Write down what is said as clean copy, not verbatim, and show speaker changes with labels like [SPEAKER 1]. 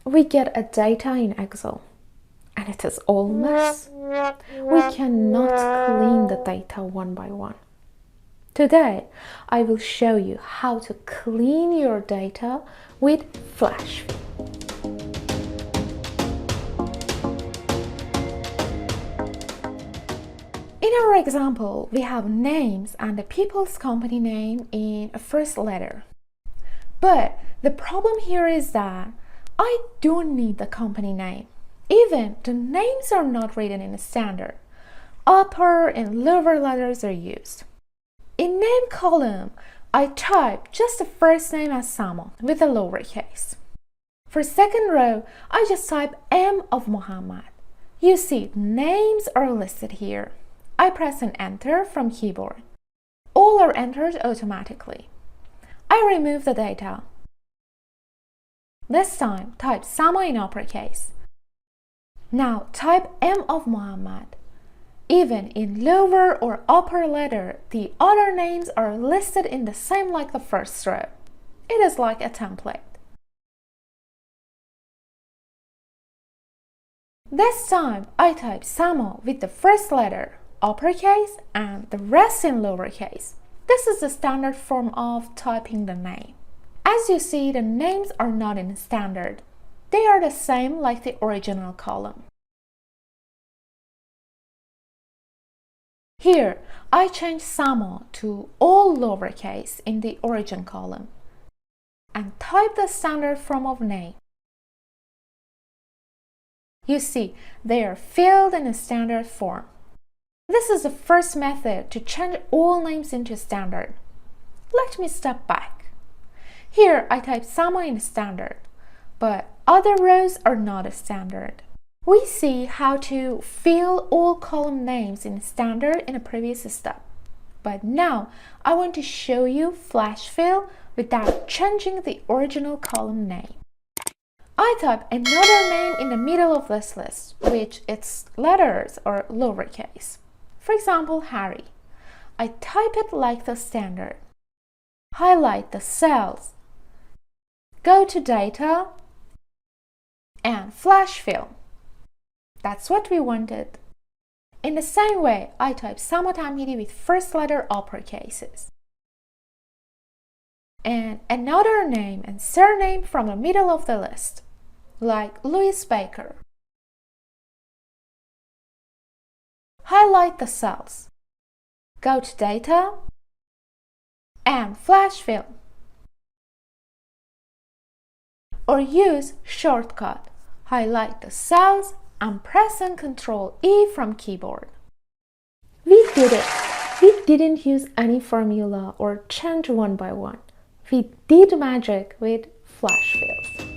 [SPEAKER 1] we get a data in Excel and it is all mess. We cannot clean the data one by one. Today, I will show you how to clean your data with Flash. In our example, we have names and the people's company name in a first letter. But the problem here is that I don't need the company name. Even the names are not written in a standard. Upper and lower letters are used. In name column, I type just the first name as Samo with a lowercase. For second row, I just type M of Muhammad. You see, names are listed here. I press an enter from keyboard. All are entered automatically. I remove the data. This time, type Samo in uppercase. Now type M of Muhammad. Even in lower or upper letter, the other names are listed in the same like the first row. It is like a template. This time, I type Samo with the first letter, uppercase, and the rest in lowercase. This is the standard form of typing the name. As you see, the names are not in standard. They are the same like the original column. Here, I change Samo to all lowercase in the origin column and type the standard form of name. You see, they are filled in a standard form. This is the first method to change all names into standard. Let me step back. Here, I type Samo in standard, but other rows are not a standard. We see how to fill all column names in standard in a previous step. But now, I want to show you flash fill without changing the original column name. I type another name in the middle of this list, which its letters are lowercase. For example, Harry. I type it like the standard. Highlight the cells. Go to Data and Flash Fill. That's what we wanted. In the same way, I type Samo Tamhidi with first letter uppercases. And another name and surname from the middle of the list, like Louis Baker. Highlight the cells. Go to Data and Flash Fill. Or use shortcut. Highlight the cells and press Ctrl E from keyboard. We did it! We didn't use any formula or change one by one. We did magic with flash fills.